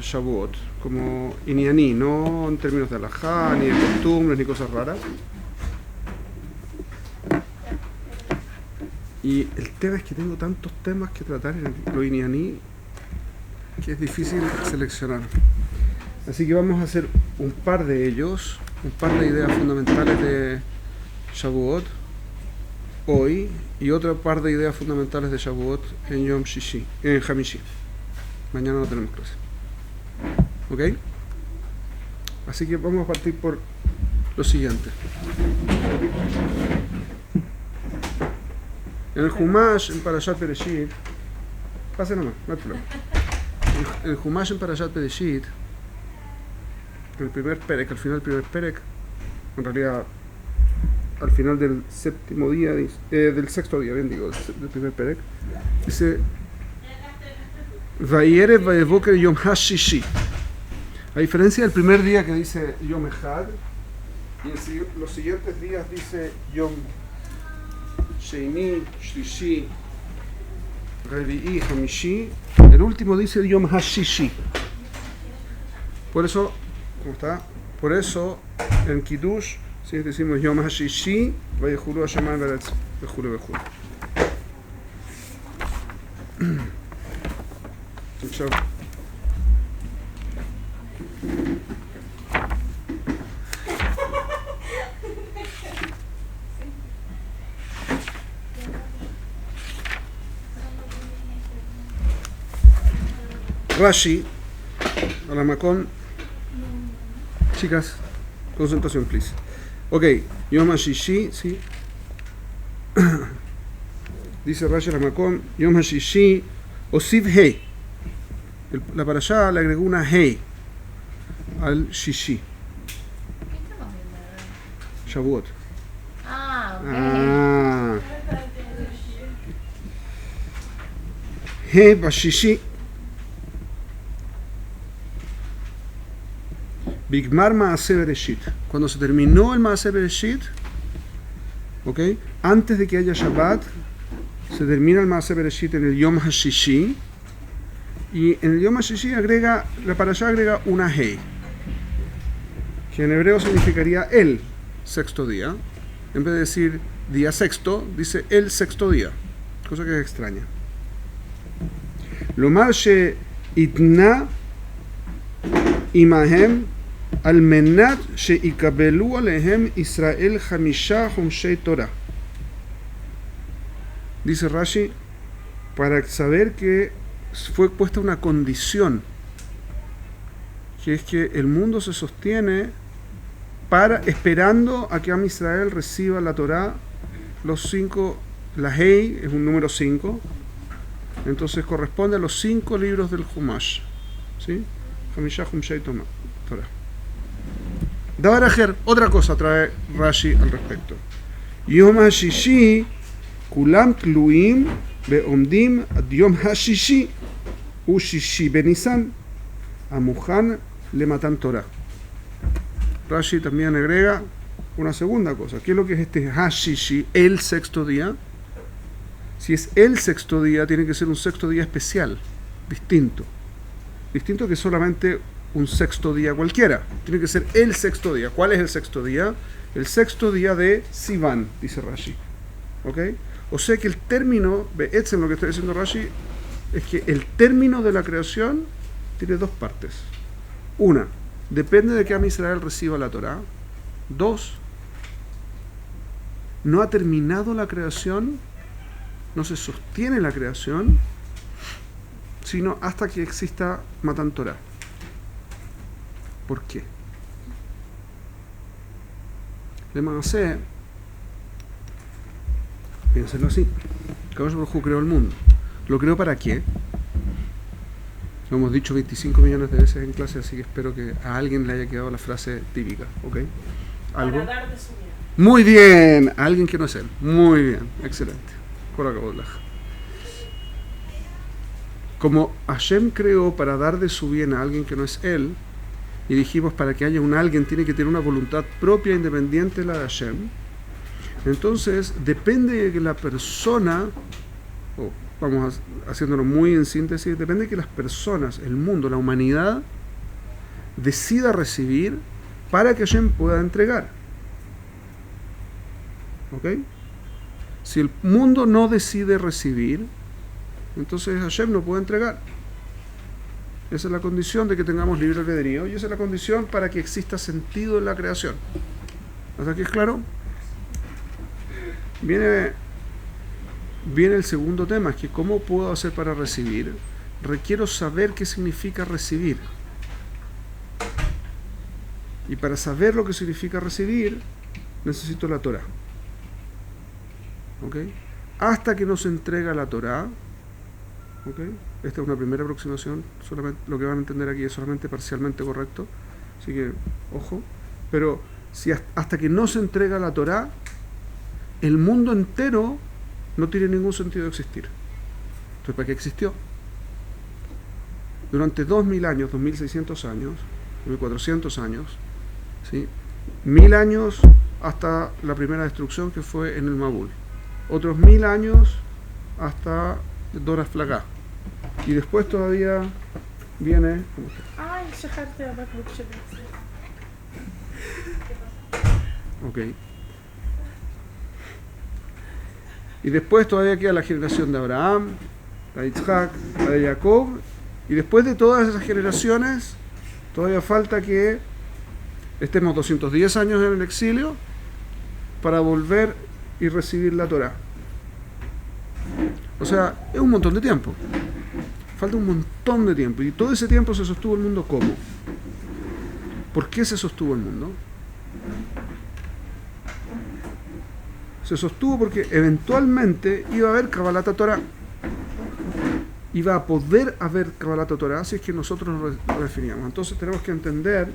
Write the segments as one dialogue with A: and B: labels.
A: Shavuot, como Inyaní, no en términos de halajá, ni de costumbres, ni cosas raras. Y el tema es que tengo tantos temas que tratar en lo Inyaní que es difícil seleccionar. Así que vamos a hacer un par de ellos, un par de ideas fundamentales de Shavuot hoy y otro par de ideas fundamentales de Shavuot en Yom Shishi, en Hamishi. Mañana no tenemos clase. ¿Ok? Así que vamos a partir por lo siguiente. En el Humash, en Parashat Bereshit, pase nomás, no hay problema. En el Humash, en Parashat Bereshit, en el primer Perek, al final del primer Perek, en realidad al final del séptimo día, del sexto día, bien digo, del primer Perek, dice Vayerev Vayevoker Yom HaShishi. A diferencia del primer día que dice Yom Echad, y los siguientes días dice Yom Sheini, Shlishi, Revi'i, Hamishi, el último dice Yom HaShishi. Por eso, ¿cómo está? Por eso en Kiddush, si decimos Yom HaShishi, Vayejulu Hashemayim Ve'aretz, Vejulu Vejulu. Chao. Rashi, a la Macón. Chicas, concentración, please. Ok, Yom HaShishi, sí. Dice Rashi a la Macón, Yom HaShishi, Osiv Hei. La parashá le agregó una Hei al Shishi. Shavuot.
B: Ok.
A: Hei Bashishi. Bigmar Maaseh Bereshit. Cuando se terminó el Maaseh Bereshit, ¿ok? Antes de que haya Shabbat, se termina el Maaseh Bereshit en el Yom HaShishi. Y en el Yom HaShishi la parashá agrega una Hei, que en hebreo significaría el sexto día. En vez de decir día sexto, dice el sexto día, cosa que es extraña. Lomar she itna imahem al menat she ikabelu alehem Israel hamisha humshei Torah. Dice Rashi, para saber que fue puesta una condición, que es que el mundo se sostiene esperando a que Am Israel reciba la Torah, los 5, la Hei es un número 5, entonces corresponde a los 5 libros del Humash, ¿sí? Hamishah Humshei Torah. Dabarajer, otra cosa trae Rashi al respecto. Yom HaShishi kulam tluim be'omdim ad Yom HaShishi Ushishi Benisan Amuhan le matan Torah. Rashi también agrega una segunda cosa. ¿Qué es lo que es este HaShishi, el sexto día? Si es el sexto día, tiene que ser un sexto día especial, distinto que solamente un sexto día cualquiera. Tiene que ser el sexto día. ¿Cuál es el sexto día? El sexto día de Sivan, dice Rashi. ¿Ok? O sea que el término, en lo que está diciendo Rashi, es que el término de la creación tiene dos partes. Una, depende de que Am Israel reciba la Torah. Dos, no ha terminado la creación, no se sostiene la creación, sino hasta que exista Matan Torah. ¿Por qué? Le Maaseh, piénsenlo así, Kadosh Baruj Hu creó el mundo. ¿Lo creó para qué? Lo hemos dicho 25 millones de veces en clase, así que espero que a alguien le haya quedado la frase típica, ¿ok? ¿Algo?
B: Para dar de su vida.
A: Muy bien, a alguien que no es él. Muy bien, excelente. Como Hashem creó para dar de su bien a alguien que no es él, y dijimos para que haya un alguien tiene que tener una voluntad propia independiente de la de Hashem, entonces depende de que la persona, vamos haciéndolo muy en síntesis, depende de que las personas, el mundo, la humanidad decida recibir para que Hashem pueda entregar. ¿Ok? Si el mundo no decide recibir, entonces Hashem no puede entregar. Esa es la condición de que tengamos libre albedrío y esa es la condición para que exista sentido en la creación. ¿Hasta aquí es claro? Viene el segundo tema, es que ¿cómo puedo hacer para recibir? Requiero saber qué significa recibir. Y para saber lo que significa recibir, necesito la Torah. ¿Ok? Hasta que nos entrega la Torah, ¿ok? Esta es una primera aproximación, solamente, lo que van a entender aquí es solamente parcialmente correcto, así que, ojo. Pero si hasta que no se entrega la Torah, el mundo entero no tiene ningún sentido de existir. Entonces, ¿para qué existió? Durante 2000 años, 2600 años, 1400 años, ¿sí? 1000 años hasta la primera destrucción que fue en el Mabul. Otros 1000 años hasta Dora Flagá. Y después todavía viene...
B: Ay, שכחתי הבקבוק שלי.
A: Ok. Y después todavía queda la generación de Abraham, la de Isaac, la de Jacob. Y después de todas esas generaciones, todavía falta que estemos 210 años en el exilio para volver y recibir la Torah. O sea, es un montón de tiempo. Falta un montón de tiempo. Y todo ese tiempo se sostuvo el mundo ¿cómo? ¿Por qué se sostuvo el mundo? Se sostuvo porque eventualmente iba a haber Kabbalat Torah. Iba a poder haber Kabbalat Torah si es que nosotros lo definíamos. Entonces tenemos que entender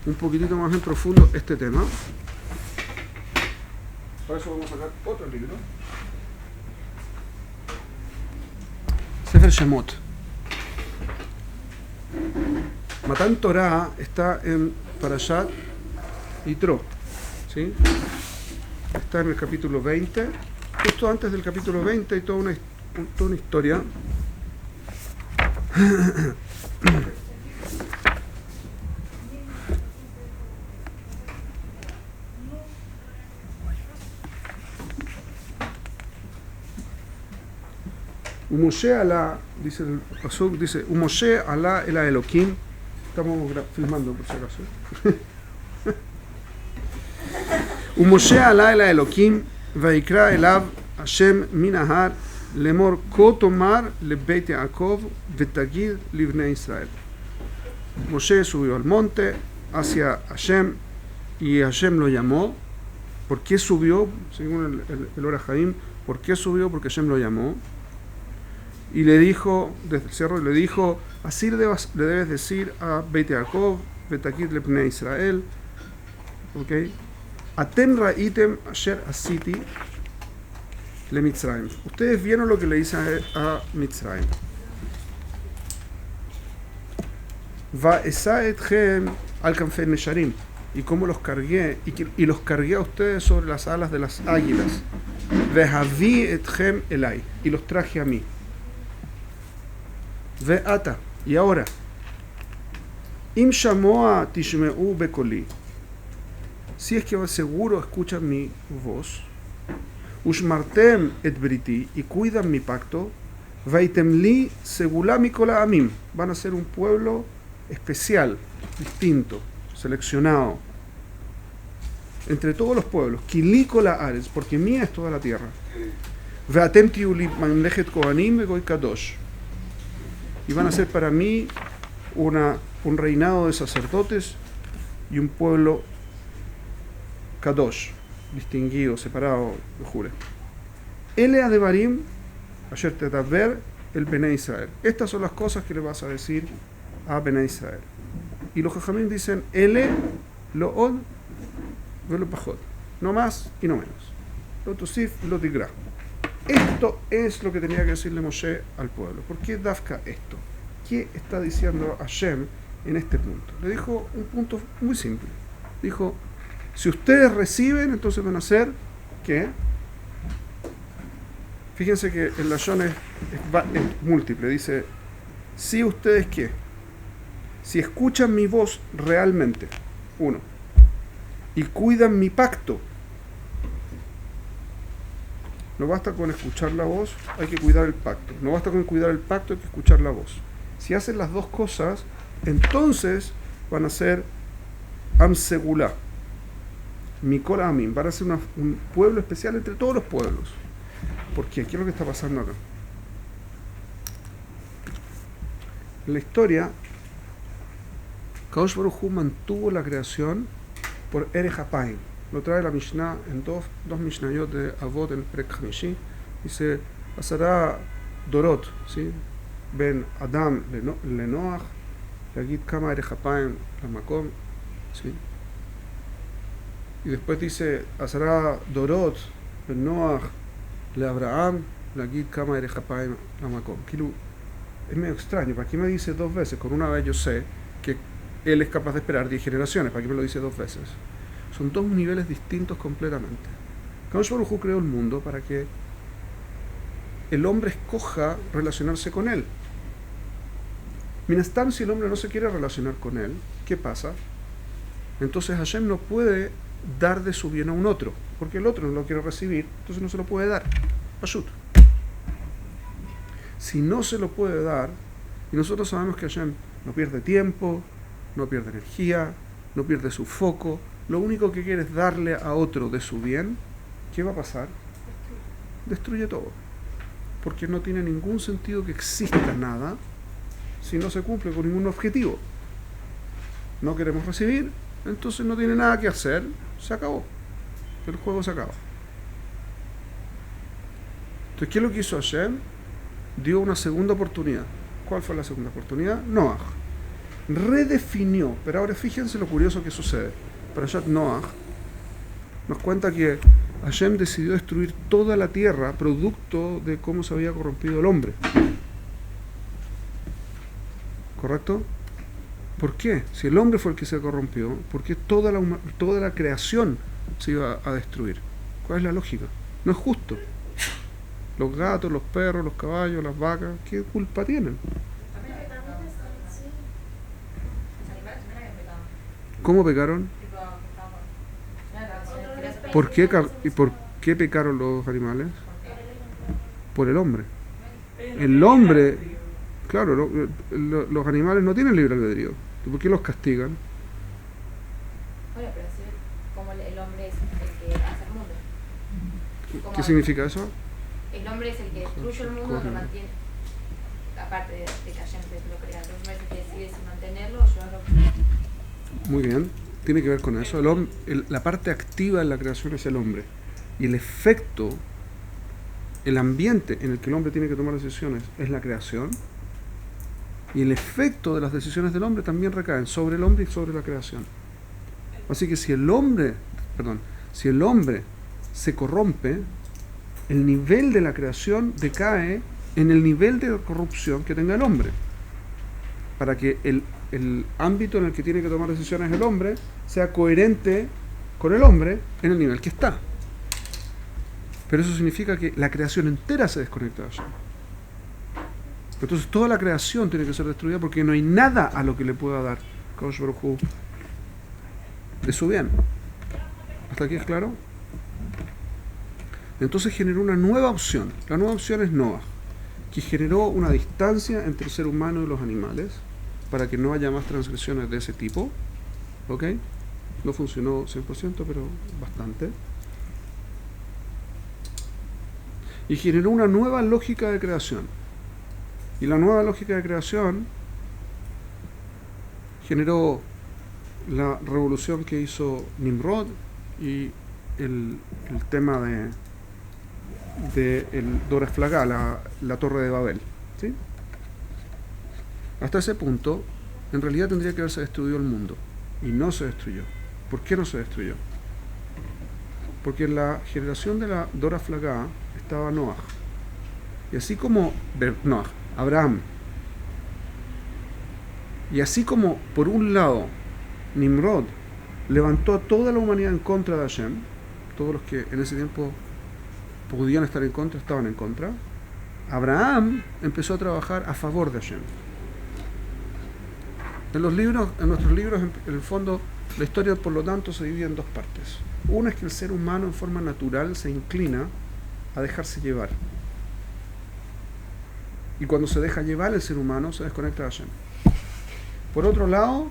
A: un poquitito más en profundo este tema. Para eso vamos a sacar otro libro. Sefer Shemot. Matan Torah está en Parashat Yitro, ¿sí? Está en el capítulo 20. Justo antes del capítulo 20 hay toda una historia. Moshe alá, dice el pasuk, dice Moshe alá el Elohim. Estamos filmando por si acaso. Moshe alá el Elohim vayikra elav Hashem minahar lemor kotomar lebeit Yaakov vetagid livnei Israel. Moshe subió al monte hacia Hashem y Hashem lo llamó. ¿Por qué subió? Según el Ora Haim, ¿por qué subió? Porque Hashem lo llamó. Y le dijo, desde el cerro, le dijo, así le debes decir a Beit Yaakov, Betakid Lepnei Israel, ¿ok? Atem ra'item asher asiti le Mitzrayim. Ustedes vieron lo que le hice a Mitzrayim. Va esa etchem al kanfei nesharim. Y cómo los cargué, y los cargué a ustedes sobre las alas de las águilas. Vehavi etchem elai. Y los traje a mí. Ve'ata, y ahora, im shamoa tishmeu bekoli, si es que seguro escuchan mi voz, ushmartem et briti, y cuidan mi pacto, veitem li segula mikola amim, van a ser un pueblo especial, distinto, seleccionado, entre todos los pueblos, kilikola ares, porque mía es toda la tierra, ve'atem tiuli mamlechet kohanim vegoy kadosh, y van a ser para mí un reinado de sacerdotes y un pueblo kadosh, distinguido, separado, lo jure. Ele adevarim asher tetaber el Bnei Israel. Estas son las cosas que le vas a decir a Bnei Israel. Y los jajamim dicen ele lo od velo pajot, no más y no menos. Lo tosif lo tigra. Esto es lo que tenía que decirle Moshe al pueblo. ¿Por qué Dafka esto? ¿Qué está diciendo Hashem en este punto? Le dijo un punto muy simple. Dijo, si ustedes reciben, entonces van a hacer, ¿qué? Fíjense que el lashon es múltiple. Dice, si ustedes, ¿qué? si escuchan mi voz realmente, uno, y cuidan mi pacto. No basta con escuchar la voz, hay que cuidar el pacto. No basta con cuidar el pacto, hay que escuchar la voz. Si hacen las dos cosas, entonces van a ser Am Segulá, Mikol Amim, van a ser un pueblo especial entre todos los pueblos. ¿Por qué? ¿Qué es lo que está pasando acá? En la historia, Kadosh Baruj Hu mantuvo la creación por Erech Apayim. Lo trae la Mishnah en dos Mishnayot de Avot en Perek Hamishi. Dice, Asara Dorot, ¿sí? Ben Adam le Noach, Yagid Kama Erech Apayim la Makom, ¿sí? Y después dice, Asara Dorot Ben Noach le Abraham, Yagid Kama Erech Apayim la Makom. Es medio extraño, ¿para qué me dice dos veces? Con una vez yo sé que él es capaz de esperar 10 generaciones, ¿para qué me lo dice dos veces? Son dos niveles distintos completamente. Kadosh Baruj Hu creó el mundo para que el hombre escoja relacionarse con él. Mientras si el hombre no se quiere relacionar con él, ¿qué pasa? Entonces Hashem no puede dar de su bien a un otro, porque el otro no lo quiere recibir, entonces no se lo puede dar. Pashut. Si no se lo puede dar, y nosotros sabemos que Hashem no pierde tiempo, no pierde energía, no pierde su foco, lo único que quiere es darle a otro de su bien, ¿qué va a pasar? Destruye todo. Porque no tiene ningún sentido que exista nada si no se cumple con ningún objetivo. No queremos recibir, entonces no tiene nada que hacer, se acabó. El juego se acaba. Entonces, ¿qué es lo que hizo Hashem? Dio una segunda oportunidad. ¿Cuál fue la segunda oportunidad? Noach. Redefinió, pero ahora fíjense lo curioso que sucede. Parashat Noach nos cuenta que Hashem decidió destruir toda la tierra producto de cómo se había corrompido el hombre. ¿Correcto? ¿Por qué? Si el hombre fue el que se corrompió, ¿por qué toda la creación se iba a destruir? ¿Cuál es la lógica? No es justo. Los gatos, los perros, los caballos, las vacas, ¿qué culpa tienen? ¿Cómo pecaron? ¿Por qué pecaron los animales? Por el hombre. El hombre, claro, los animales no tienen libre albedrío. ¿Por qué los castigan?
C: Bueno, pero así como el hombre es el que hace el mundo.
A: ¿Qué significa eso?
C: El hombre es el que destruye el mundo, lo mantiene. Aparte de que Hashem lo crea, el hombre es el que decide si mantenerlo o llevarlo.
A: Muy bien, tiene que ver con eso. La parte activa en la creación es el hombre. Y el efecto, el ambiente en el que el hombre tiene que tomar decisiones es la creación. Y el efecto de las decisiones del hombre también recaen sobre el hombre y sobre la creación. Así que si el hombre se corrompe, el nivel de la creación decae en el nivel de corrupción que tenga el hombre. Para que el ámbito en el que tiene que tomar decisiones el hombre sea coherente con el hombre en el nivel que está. Pero eso significa que la creación entera se desconecta de Hashem. Entonces toda la creación tiene que ser destruida porque no hay nada a lo que le pueda dar Kadosh Baruj Hu de su bien. ¿Hasta aquí es claro? Entonces generó una nueva opción. La nueva opción es Noah, que generó una distancia entre el ser humano y los animales para que no haya más transgresiones de ese tipo. ¿Ok? No funcionó 100%, pero bastante. Y generó una nueva lógica de creación. Y la nueva lógica de creación generó la revolución que hizo Nimrod y el tema de el Dora Flagá, la Torre de Babel. ¿Sí? Hasta ese punto, en realidad tendría que haberse destruido el mundo. Y no se destruyó. ¿Por qué no se destruyó? Porque en la generación de la Dora Flagá estaba Noah. Y así como Noah, Abraham. Y así como, por un lado, Nimrod levantó a toda la humanidad en contra de Hashem, todos los que en ese tiempo podían estar en contra, estaban en contra, Abraham empezó a trabajar a favor de Hashem. En nuestros libros, en el fondo, la historia, por lo tanto, se divide en dos partes. Una es que el ser humano en forma natural se inclina a dejarse llevar. Y cuando se deja llevar el ser humano, se desconecta de Hashem. Por otro lado,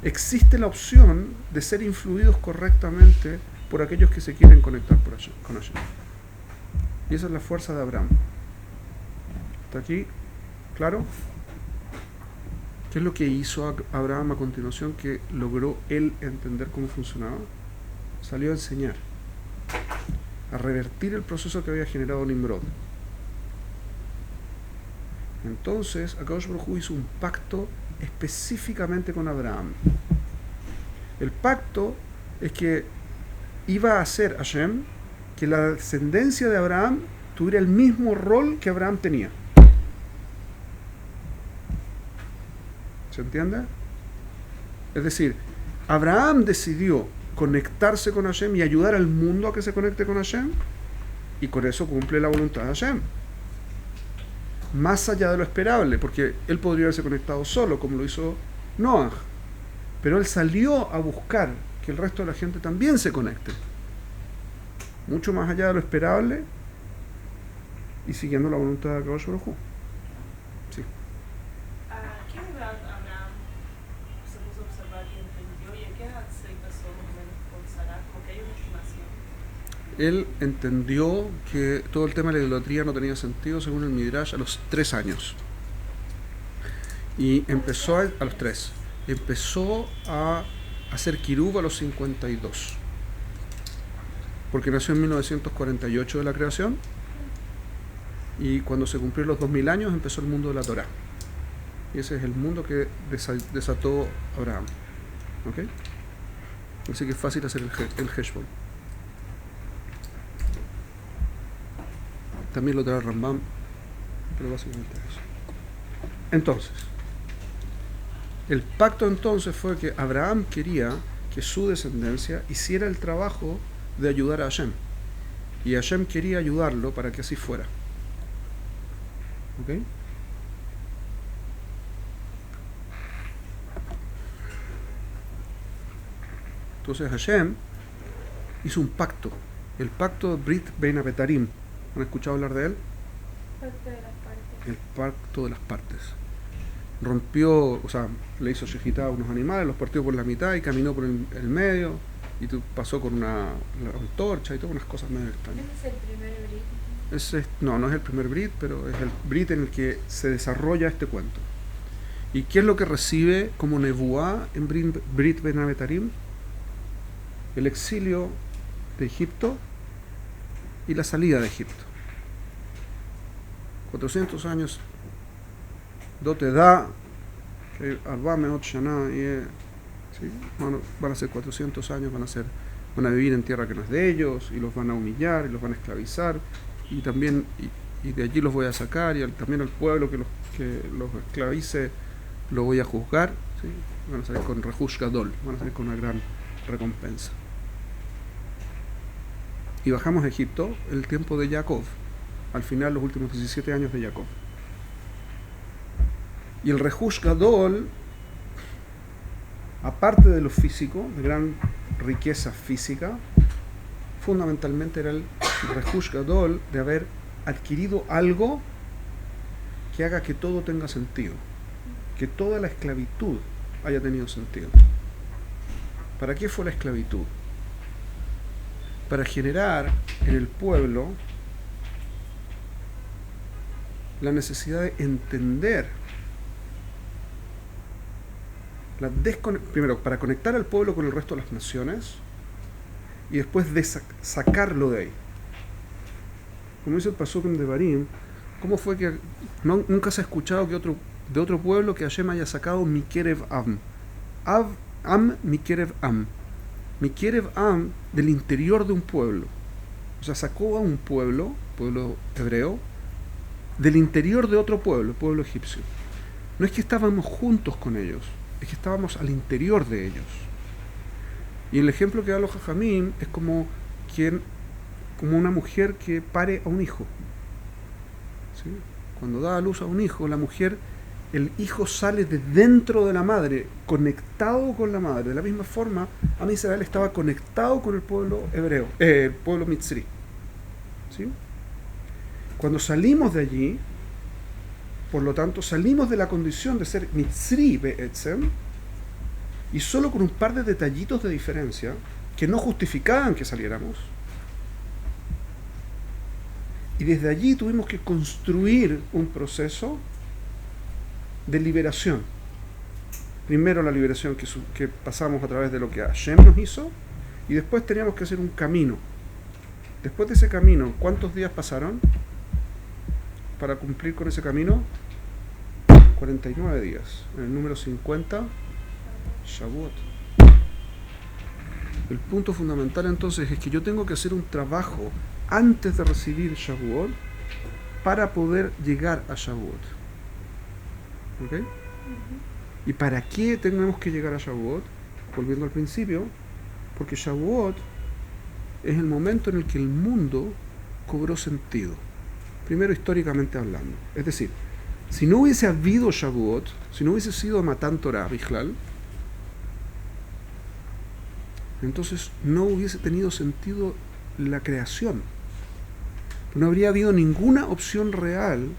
A: existe la opción de ser influidos correctamente por aquellos que se quieren conectar con Hashem. Y esa es la fuerza de Abraham. ¿Está aquí? ¿Claro? ¿Qué es lo que hizo Abraham a continuación que logró él entender cómo funcionaba? Salió a enseñar, a revertir el proceso que había generado Nimrod. Entonces, Akadosh Baruj Hu hizo un pacto específicamente con Abraham. El pacto es que iba a hacer Hashem que la descendencia de Abraham tuviera el mismo rol que Abraham tenía. ¿Se entiende? Es decir, Abraham decidió conectarse con Hashem y ayudar al mundo a que se conecte con Hashem, y con eso cumple la voluntad de Hashem. Más allá de lo esperable, porque él podría haberse conectado solo, como lo hizo Noah, pero él salió a buscar que el resto de la gente también se conecte. Mucho más allá de lo esperable y siguiendo la voluntad de Akadosh Baruj Hu. Sí.
B: ¿A qué edad Abraham se puso a observar y entendió? ¿Y a qué edad se casó más o menos con Sarah? Porque hay una estimación.
A: Él entendió que todo el tema de la idolatría no tenía sentido, según el Midrash, a los 3 años. Y empezó a los 3. Empezó a hacer kiruv a los 52. Porque nació en 1948 de la creación. Y cuando se cumplieron los 2000 años empezó el mundo de la Torá. Y ese es el mundo que desató Abraham. ¿Ok? Así que es fácil hacer el heshbon. También lo trae Rambam, pero básicamente eso. Entonces, el pacto entonces fue que Abraham quería que su descendencia hiciera el trabajo de ayudar a Hashem. Y Hashem quería ayudarlo para que así fuera. ¿Ok? Entonces Hashem hizo un pacto, el pacto de Brit Bein Abetarim. ¿Han escuchado hablar de él?
B: Parte de las partes.
A: El pacto de las partes. Rompió, o sea, le hizo shejitá a unos animales, los partió por la mitad y caminó por el medio, y pasó con una antorcha y todas unas cosas medio extrañas.
C: ¿Ese es el primer Brit?
A: No es el primer Brit, pero es el Brit en el que se desarrolla este cuento. ¿Y qué es lo que recibe como nebuá en Brit Ben Abetarim? El exilio de Egipto y la salida de Egipto. 400 años dote da que Arbameot Shana van a ser 400 años, van a vivir en tierra que no es de ellos, y los van a humillar y los van a esclavizar, y también y de allí los voy a sacar, y también al pueblo que los esclavice lo voy a juzgar, ¿sí? Van a salir con Rehush Gadol, van a salir con una gran recompensa. Y bajamos a Egipto el tiempo de Jacob, al final los últimos 17 años de Jacob. Y el Rehush Gadol, aparte de lo físico, de gran riqueza física, fundamentalmente era el Rehush Gadol de haber adquirido algo que haga que todo tenga sentido, que toda la esclavitud haya tenido sentido. ¿Para qué fue la esclavitud? Para generar en el pueblo la necesidad de entender primero, para conectar al pueblo con el resto de las naciones, y después de sacarlo de ahí. Como dice el pasuk en Devarim, ¿cómo fue que nunca se ha escuchado que de otro pueblo que Hashem haya sacado Mikerev Am? Am Mikerev Am. Mikerev Am, del interior de un pueblo. O sea, sacó a un pueblo hebreo, del interior de otro pueblo egipcio. No es que estábamos juntos con ellos, es que estábamos al interior de ellos. Y el ejemplo que da los Jajamim es como una mujer que pare a un hijo. ¿Sí? Cuando da a luz a un hijo, la mujer el hijo sale de dentro de la madre, conectado con la madre. De la misma forma, Am Israel estaba conectado con el pueblo hebreo, el pueblo mitzri. ¿Sí? Cuando salimos de allí, por lo tanto, salimos de la condición de ser mitzri be'etzem, y solo con un par de detallitos de diferencia que no justificaban que saliéramos. Y desde allí tuvimos que construir un proceso de liberación. Primero la liberación que pasamos a través de lo que Hashem nos hizo, y después teníamos que hacer un camino. Después de ese camino, ¿cuántos días pasaron para cumplir con ese camino? 49 días. En el número 50, Shavuot. El punto fundamental entonces es que yo tengo que hacer un trabajo antes de recibir Shavuot para poder llegar a Shavuot. ¿Ok? ¿Y para qué tenemos que llegar a Shavuot? Volviendo al principio, porque Shavuot es el momento en el que el mundo cobró sentido. Primero, históricamente hablando. Es decir, si no hubiese habido Shavuot, si no hubiese sido Matan Torah, Bichlal, entonces no hubiese tenido sentido la creación. No habría habido ninguna opción real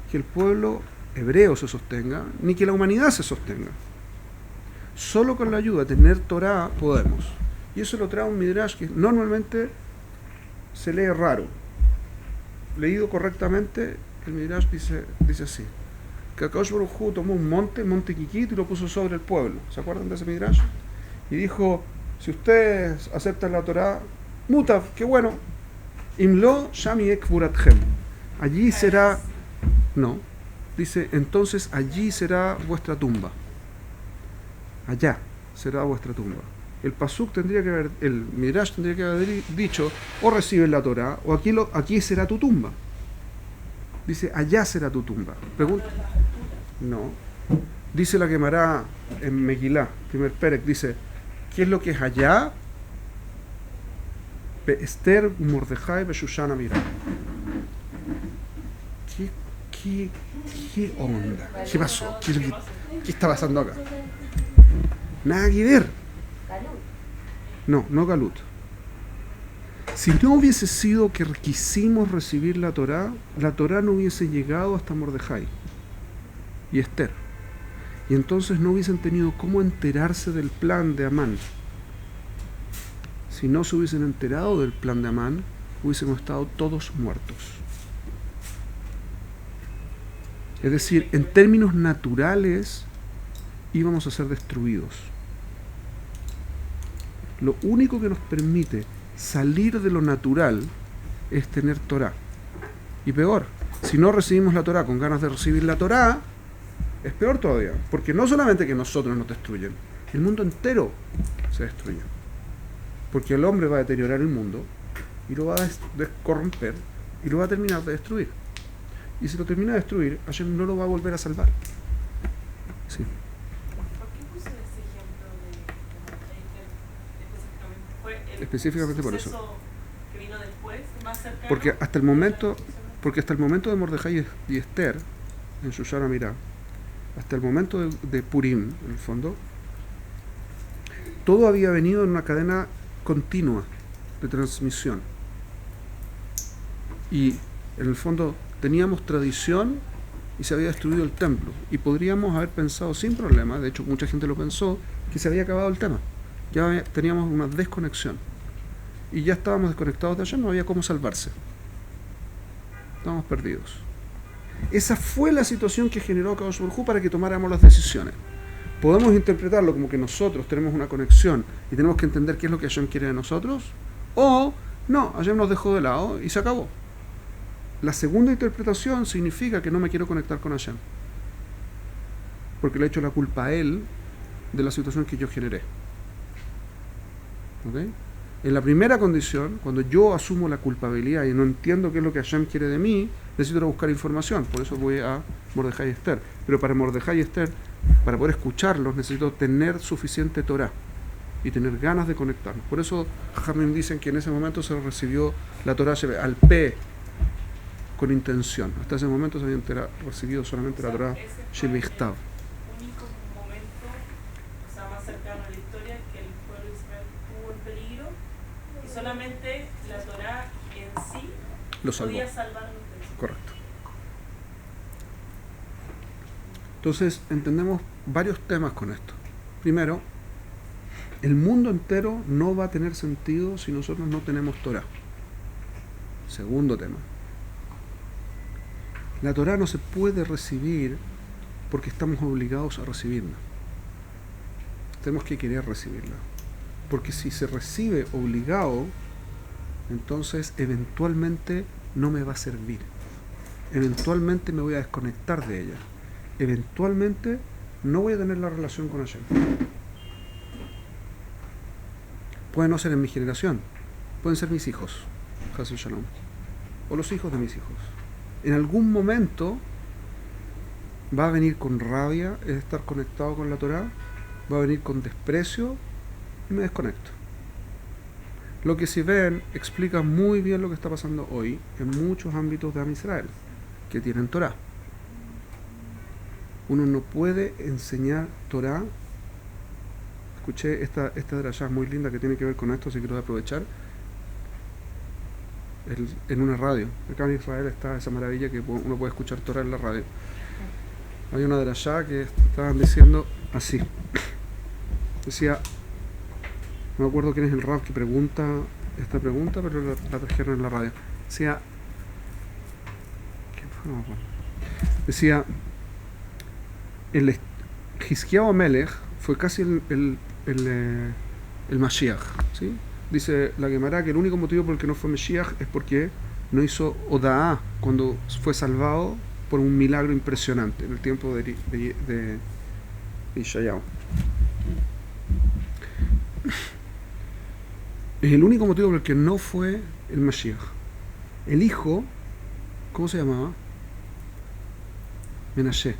A: que el pueblo hebreo se sostenga, ni que la humanidad se sostenga. Solo con la ayuda de tener Torah podemos. Y eso lo trae un Midrash que normalmente se lee raro. Leído correctamente, el Midrash dice así: que Akadosh Baruj Hu tomó un monte Kikit, y lo puso sobre el pueblo. ¿Se acuerdan de ese Midrash? Y dijo: si ustedes aceptan la Torah, mutav, qué bueno. Imlo shami ekvuratchem. Allí será, no, dice, entonces allí será vuestra tumba. Allá será vuestra tumba. El pasuk tendría que haber, el Midrash tendría que haber dicho: o recibes la Torah, o aquí será tu tumba. Dice: allá será tu tumba. Pregunta. No. Dice la Gemara en Megilá, primer Perek, dice: ¿qué es lo que es allá? Esther, Mordejai, Beshushana, mira. ¿Qué onda? ¿Qué pasó? ¿Qué está pasando acá? Nada que ver. No Galut. Si no hubiese sido que quisimos recibir la Torá no hubiese llegado hasta Mordejai y Esther. Y entonces no hubiesen tenido cómo enterarse del plan de Amán. Si no se hubiesen enterado del plan de Amán, hubiésemos estado todos muertos. Es decir, en términos naturales, íbamos a ser destruidos. Lo único que nos permite salir de lo natural es tener Torá. Y peor, si no recibimos la Torá con ganas de recibir la Torá, es peor todavía. Porque no solamente que nosotros nos destruyen, el mundo entero se destruye. Porque el hombre va a deteriorar el mundo y lo va a corromper y lo va a terminar de destruir. Y si lo termina de destruir, Hashem no lo va a volver a salvar. Sí.
B: ¿Por qué puse ese ejemplo de fue el
A: específicamente por eso?
B: Que vino después, más cercano?
A: Porque hasta el momento de Mordejai y Esther, en Shushana Mirá, hasta el momento de Purim, en el fondo, todo había venido en una cadena continua de transmisión. Y en el fondo teníamos tradición y se había destruido el templo. Y podríamos haber pensado sin problema, de hecho mucha gente lo pensó, que se había acabado el tema. Ya teníamos una desconexión. Y ya estábamos desconectados de allá, no había cómo salvarse. Estábamos perdidos. Esa fue la situación que generó a Kadosh Baruj Hu para que tomáramos las decisiones. Podemos interpretarlo como que nosotros tenemos una conexión y tenemos que entender qué es lo que Hashem quiere de nosotros, o no, Hashem nos dejó de lado y se acabó. La segunda interpretación significa que no me quiero conectar con Hashem, porque le he hecho la culpa a él de la situación que yo generé. ¿Okay? En la primera condición, cuando yo asumo la culpabilidad y no entiendo qué es lo que Hashem quiere de mí, necesito ir a buscar información. Por eso voy a Mordejai y Esther. Pero para Mordejai y Esther, para poder escucharlos, necesito tener suficiente Torah y tener ganas de conectarnos. Por eso Jamim dicen que en ese momento se recibió la Torah al P, con intención. Hasta ese momento se había recibido solamente la Torah
B: Ese fue
A: Shebechtav.
B: el único momento, o sea, más cercano a la historia que el pueblo de Israel estuvo en peligro y solamente la Torah en sí
A: Lo salvó.
B: podía salvar a los peligros.
A: Correcto. Entonces entendemos varios temas con esto. Primero, el mundo entero no va a tener sentido si nosotros no tenemos Torah. Segundo tema. La Torah no se puede recibir porque estamos obligados a recibirla. Tenemos que querer recibirla. Porque si se recibe obligado, entonces eventualmente no me va a servir. Eventualmente me voy a desconectar de ella. Eventualmente no voy a tener la relación con Hashem. Puede no ser en mi generación, pueden ser mis hijos, Hashem Shalom, o los hijos de mis hijos. En algún momento va a venir con rabia el estar conectado con la Torah, va a venir con desprecio y me desconecto. Lo que si ven explica muy bien lo que está pasando hoy en muchos ámbitos de Am Israel que tienen Torah. Uno no puede enseñar Torah. Escuché esta drashá muy linda que tiene que ver con esto, así que lo voy a aprovechar. En una radio. Acá en Israel está esa maravilla que uno puede escuchar Torah en la radio. Hay una drashá que estaban diciendo así. Decía, no me acuerdo quién es el rab que pregunta esta pregunta, pero la trajeron en la radio. Decía, ¿quién fue? No me acuerdo. Decía, el Hizkiyahu Melech fue casi el Mashiach, ¿sí? Dice la Gemara que el único motivo por el que no fue Mashiach es porque no hizo Odaá cuando fue salvado por un milagro impresionante en el tiempo de Ishayahu. Es el único motivo por el que no fue el Mashiach. El hijo, ¿cómo se llamaba? Menashe.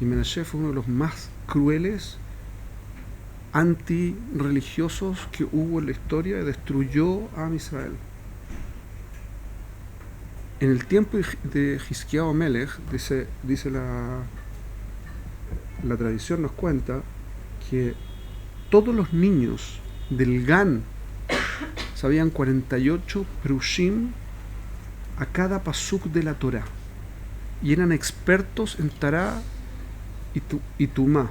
A: Y Menashe fue uno de los más crueles antirreligiosos que hubo en la historia y destruyó a Israel. En el tiempo de Hizkiyahu Melech, dice la tradición nos cuenta que todos los niños del Gan sabían 48 prushim a cada pasuk de la Torah y eran expertos en Tará y Tumá.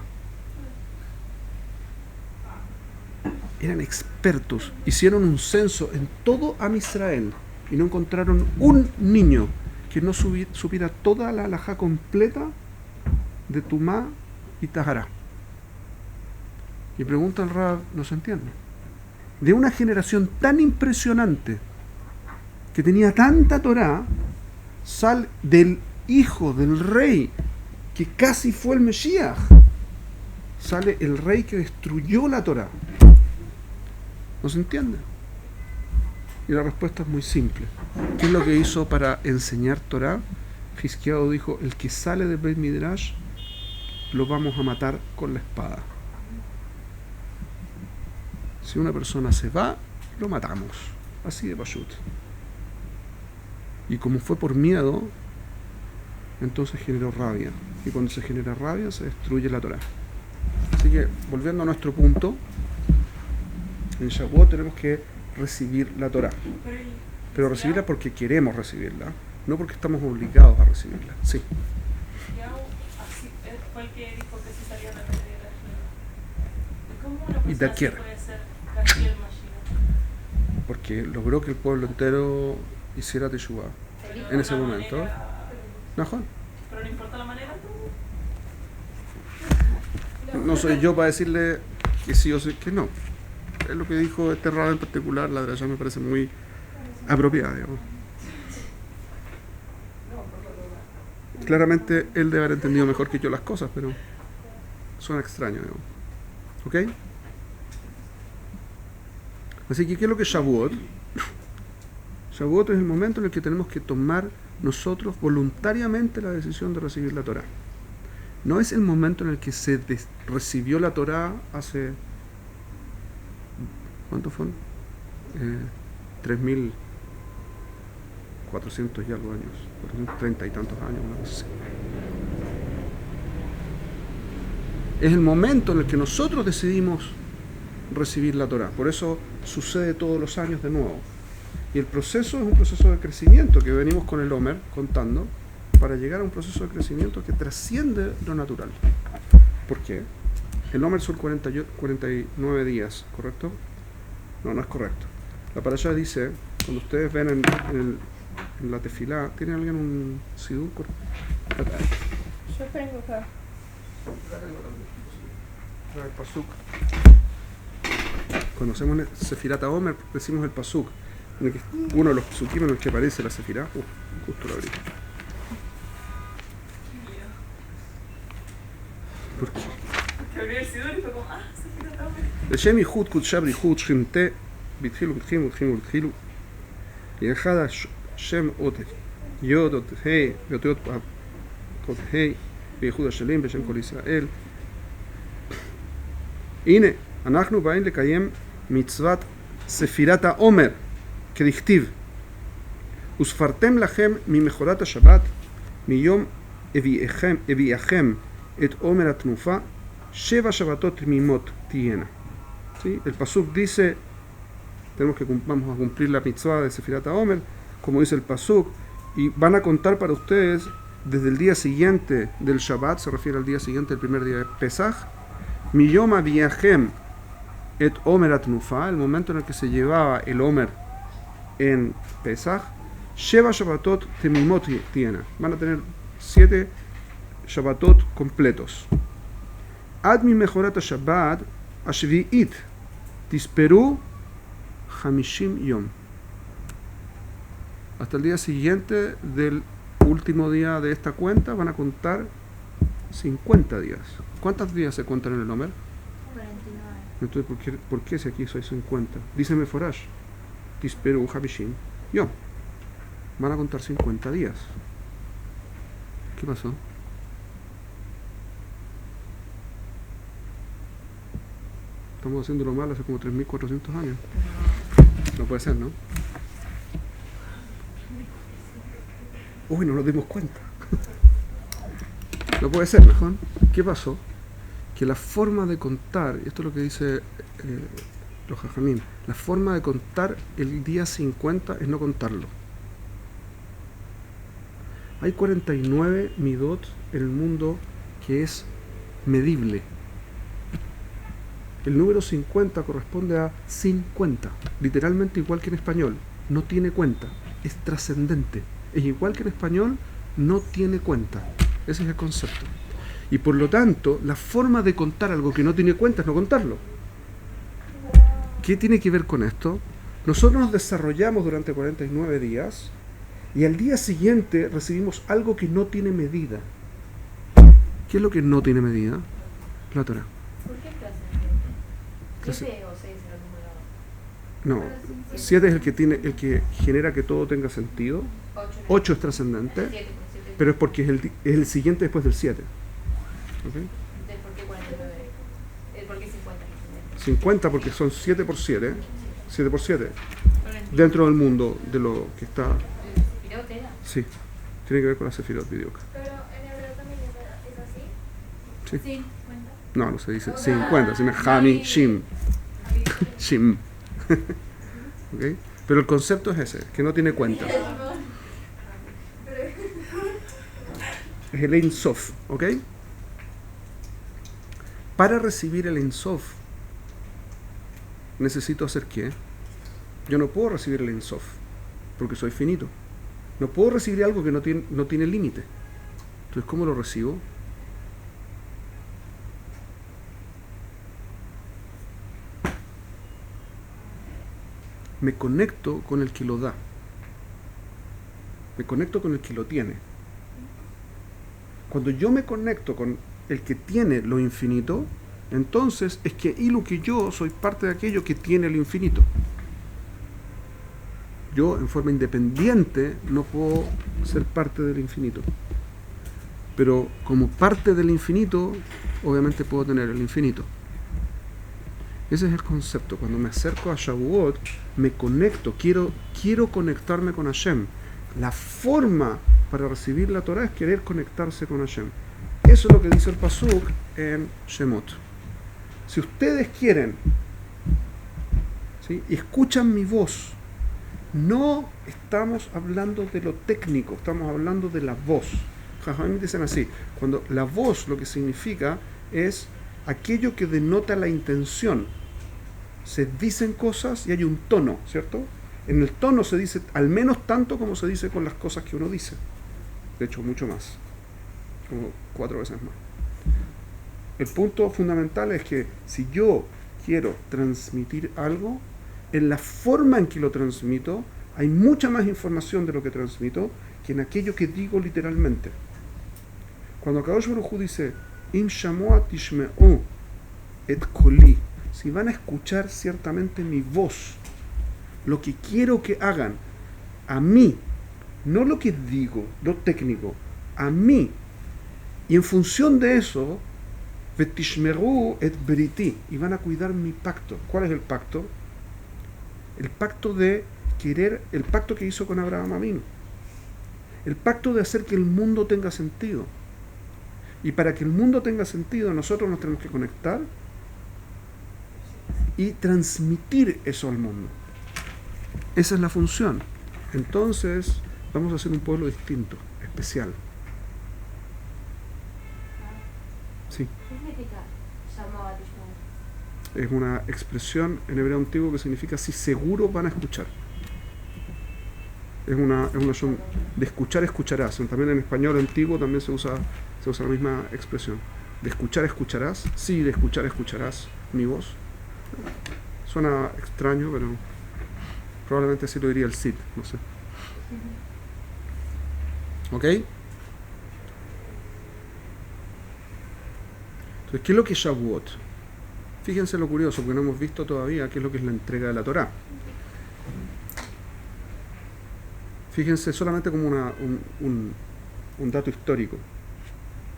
A: Eran expertos. Hicieron un censo en todo Am Israel y no encontraron un niño que no supiera toda la halajá completa de Tumá y Tahará. Y pregunta al Rab, no se entiende. De una generación tan impresionante que tenía tanta Torá, sale del hijo del rey que casi fue el Mesías, sale el rey que destruyó la Torá. ¿No se entiende? Y la respuesta es muy simple. ¿Qué es lo que hizo para enseñar Torá? Hizkiyahu dijo, el que sale del Beit Midrash lo vamos a matar con la espada. Si una persona se va, lo matamos. Así de pashut. Y como fue por miedo, entonces generó rabia. Y cuando se genera rabia, se destruye la Torá. Así que, volviendo a nuestro punto, en Shavuot tenemos que recibir la Torá. Pero recibirla porque queremos recibirla, no porque estamos obligados a recibirla. Sí.
B: Fue el que dijo que si salía la Torá de la ¿Cómo una
A: Y
B: persona así
A: Dakir.
B: puede ser casi el Mashiach?
A: Porque logró que el pueblo entero hiciera Teshuvah en ese momento. ¿Najón?
B: Pero no importa la manera.
A: No soy yo para decirle que sí o sí que no. Es lo que dijo este rabo en particular, la drashá me parece muy apropiada, digamos. Claramente él debe haber entendido mejor que yo las cosas, pero suena extraño, digamos. ¿Ok? Así que, ¿qué es lo que es Shavuot? Shavuot es el momento en el que tenemos que tomar nosotros voluntariamente la decisión de recibir la Torá. No es el momento en el que se recibió la Torá hace... ¿Cuántos fueron? 3.000... 400 y algo años, 430 y tantos años, una cosa así. Es el momento en el que nosotros decidimos recibir la Torá. Por eso sucede todos los años de nuevo. Y el proceso es un proceso de crecimiento que venimos con el Omer contando para llegar a un proceso de crecimiento que trasciende lo natural. ¿Por qué? El Omer son 49 días, ¿correcto? No, no es correcto. La parashá dice, cuando ustedes ven en la tefilá, ¿tiene alguien un sidú?
B: Yo tengo acá.
A: El pasuk. Cuando hacemos Sefirat Omer, decimos el pasuk. Uno de los psukim en el que aparece la Sefirá. Justo lo abrí. ¿Por qué?
B: Porque abrí el sidur y fue como, Sefirá Omer.
A: לשם ייחוד קודשה בריחוד שכינתה בתחילו בתחילו בתחילו בתחילו לאחד השם עוד יוד עוד ה' ואותיות עוד ה' בייחוד השלים בשם כל ישראל. הנה אנחנו באים לקיים מצוות ספירת העומר כדכתיב וספרתם לכם ממחרת השבת מיום הביאכם את עומר התנופה 7 שבתות תמימות תהיינה. ¿Sí? El pasuk dice, vamos a cumplir la mitzvah de Sefirat HaOmer, como dice el pasuk, y van a contar para ustedes desde el día siguiente del Shabbat, se refiere al día siguiente del primer día de Pesach, Miyom Aviahem et Omer Atnufa, el momento en el que se llevaba el Omer en Pesach, Sheva Shabbatot Temimot tiene, van a tener 7 Shabbatot completos. Admi Mejorat Shabbat Ashvi'it Tisperu Hamishim Yom. Hasta el día siguiente del último día de esta cuenta van a contar 50 días. ¿Cuántos días se cuentan en el Omer?
C: 49.
A: Entonces, ¿por qué si aquí soy 50? Dice Meforash, Tisperu Hamishim Yom. Van a contar 50 días. ¿Qué pasó? Estamos haciéndolo mal hace como 3.400 años. No puede ser, ¿no? Uy, no nos dimos cuenta. No puede ser, mejor. ¿Qué pasó? Que la forma de contar, y esto es lo que dice los Jajamim, la forma de contar el día 50 es no contarlo. Hay 49 midot en el mundo que es medible. El número 50 corresponde a sin cuenta, literalmente igual que en español, no tiene cuenta, es trascendente, es igual que en español, no tiene cuenta, ese es el concepto. Y por lo tanto, la forma de contar algo que no tiene cuenta es no contarlo. ¿Qué tiene que ver con esto? Nosotros nos desarrollamos durante 49 días y al día siguiente recibimos algo que no tiene medida. ¿Qué es lo que no tiene medida? La Torá.
C: ¿Por qué trascendente? 7 o 6 el número.
A: No, 7 es el que genera que todo tenga sentido. 8 es trascendente,
C: 7,
A: pero es porque es el siguiente después del 7. ¿Okay?
C: ¿Por qué 49? ¿Por qué 50?
A: 50 porque son 7 por 7, 7 por 7, dentro del mundo de lo que está.
C: ¿El Sefirot era?
A: Sí, tiene que ver con la Sefirot Bidioka.
D: Pero en hebreo también es así.
A: Sí.
C: 50.
A: No, no se dice 50, se llama Hami Shim. Shim. ¿Okay? Pero el concepto es ese, que no tiene cuenta. Es el Ein Sof, ¿ok? Para recibir el Ein Sof, necesito hacer ¿qué? Yo no puedo recibir el Ein Sof, porque soy finito. No puedo recibir algo que no tiene límite. Entonces, ¿cómo lo recibo? Me conecto con el que lo da. Me conecto con el que lo tiene. Cuando yo me conecto con el que tiene lo infinito, entonces es que Ilu que yo soy parte de aquello que tiene lo infinito. Yo en forma independiente no puedo ser parte del infinito. Pero como parte del infinito, obviamente puedo tener el infinito. Ese es el concepto. Cuando me acerco a Shavuot, me conecto, quiero conectarme con Hashem. La forma para recibir la Torah es querer conectarse con Hashem. Eso es lo que dice el Pasuk en Shemot. Si ustedes quieren, ¿sí?, y escuchan mi voz, no estamos hablando de lo técnico, estamos hablando de la voz. Jajamim dicen así, cuando la voz lo que significa es aquello que denota la intención. Se dicen cosas y hay un tono, ¿cierto? En el tono se dice al menos tanto como se dice con las cosas que uno dice. De hecho, mucho más. Como 4 veces más. El punto fundamental es que si yo quiero transmitir algo, en la forma en que lo transmito, hay mucha más información de lo que transmito que en aquello que digo literalmente. Cuando Akadosh Baruj Hu dice, Im shamoa tishme'u et koli, si van a escuchar ciertamente mi voz, lo que quiero que hagan a mí, no lo que digo, lo técnico, a mí, y en función de eso, vetishmeru et beriti, y van a cuidar mi pacto. ¿Cuál es el pacto? El pacto de querer, el pacto que hizo con Abraham Avinu, el pacto de hacer que el mundo tenga sentido. Y para que el mundo tenga sentido, nosotros nos tenemos que conectar y transmitir eso al mundo. Esa es la función. Entonces, vamos a ser un pueblo distinto, especial. Sí.
C: ¿Qué significa Shamoa Tishme'u?
A: Es una expresión en hebreo antiguo que significa si seguro van a escuchar. Es una de escuchar escucharás. También en español antiguo también se usa la misma expresión. De escuchar escucharás. Sí, de escuchar escucharás mi voz. Suena extraño, pero probablemente así lo diría el Cid, no sé. ¿Ok? Entonces, ¿qué es lo que es Shavuot? Fíjense lo curioso, porque no hemos visto todavía qué es lo que es la entrega de la Torá. Fíjense solamente como un dato histórico.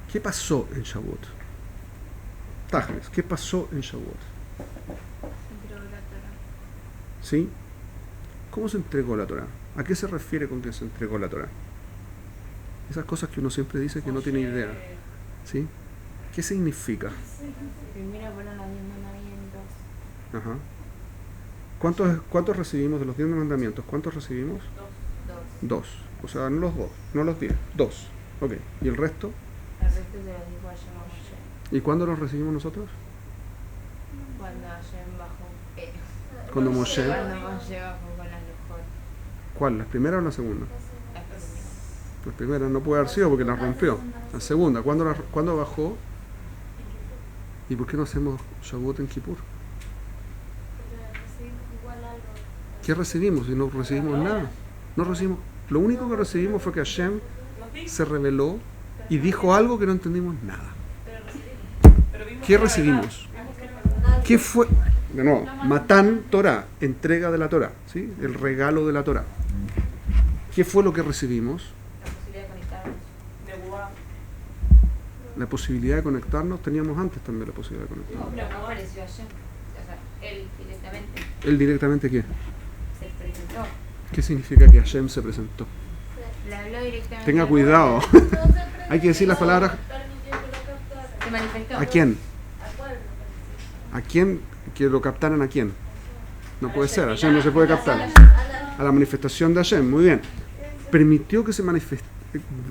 A: ¿Qué pasó en Shavuot? Tajmes, ¿qué pasó en Shavuot?
C: Entregó la Torah.
A: ¿Sí? ¿Cómo se entregó la Torá? ¿A qué se refiere con que se entregó la Torá? Esas cosas que uno siempre dice que no tiene idea. ¿Sí? ¿Qué significa?
C: Primero fueron los 10 mandamientos.
A: Ajá. ¿Cuántos recibimos de los 10 mandamientos? ¿Cuántos recibimos? 2. O sea, no los 2, no los 10. 2. Ok. ¿Y el resto?
C: El resto se los dijo Hashem a Moshe.
A: ¿Y cuándo los recibimos nosotros?
C: Cuando Hashem bajó.
A: Cuando Moshe.
C: Cuando Moshe bajó con las lujot.
A: ¿Cuál? ¿La primera o la segunda?
C: Las primeras.
A: La primera no puede haber sido porque la rompió. La segunda, ¿cuándo bajó? ¿Y por qué no hacemos Shavuot en Kippur? ¿Qué recibimos? Si no recibimos nada. No recibimos. Lo único que recibimos fue que Hashem se reveló y dijo algo que no entendimos nada. ¿Qué recibimos? ¿Qué fue? De nuevo, Matán Torah, entrega de la Torah, ¿sí? El regalo de la Torah. ¿Qué fue lo que recibimos?
C: La posibilidad de conectarnos.
B: De Buá.
A: La posibilidad de conectarnos, teníamos antes también la posibilidad de conectarnos.
C: Pero no apareció Hashem. O sea, él directamente
A: ¿Él directamente qué?
C: se presentó.
A: ¿Qué significa que Hashem se presentó?
C: Le habló directamente.
A: Tenga cuidado. Hay que decir las palabras.
C: Se manifestó.
A: ¿A quién? ¿A quién? Que lo captaran a quién. No puede ser, Hashem no se puede captar. A la manifestación de Hashem, muy bien. Permitió que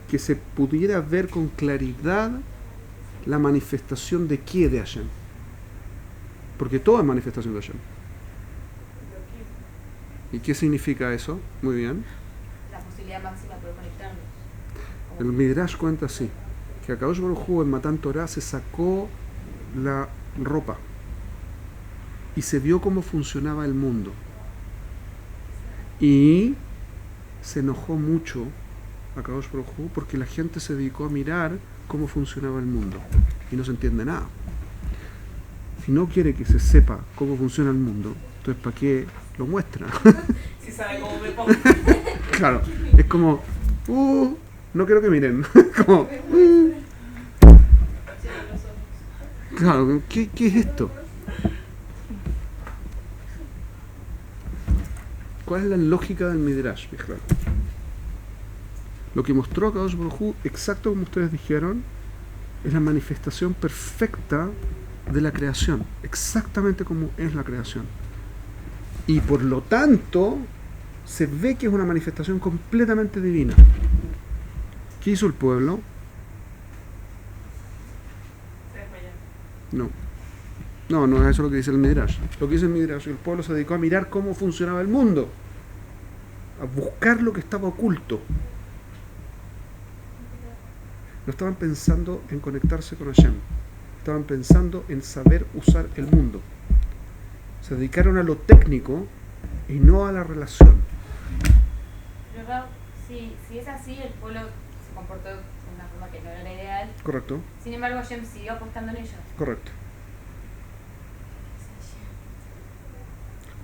A: que se pudiera ver con claridad la manifestación de qué de Hashem. Porque todo es manifestación de Hashem. ¿Y qué significa eso? Muy bien.
C: La posibilidad máxima de poder conectarnos.
A: El Midrash cuenta así, que Akadosh Baruj Hu en Matán Torah se sacó la ropa y se vio cómo funcionaba el mundo. Y se enojó mucho Akadosh Baruj Hu porque la gente se dedicó a mirar cómo funcionaba el mundo y no se entiende nada. Si no quiere que se sepa cómo funciona el mundo, entonces ¿para qué lo muestra?
B: Si sabe cómo me pongo.
A: Claro, es como, no quiero que miren. Como, claro, ¿qué es esto? ¿Cuál es la lógica del Midrash, Bijla? Lo que mostró a Kadosh Baruj Hu, exacto como ustedes dijeron, es la manifestación perfecta de la creación, exactamente como es la creación. Y por lo tanto, se ve que es una manifestación completamente divina. ¿Qué hizo el pueblo? No. No es eso lo que dice el Midrash. Lo que dice el Midrash, el pueblo se dedicó a mirar cómo funcionaba el mundo, a buscar lo que estaba oculto. No estaban pensando en conectarse con Hashem, estaban pensando en saber usar el mundo. Se dedicaron a lo técnico y no a la relación.
C: Pero Rab, si es así, el pueblo se comportó de una forma que no era la ideal.
A: Correcto,
C: Sin embargo, Hashem siguió apostando en ellos.
A: correcto.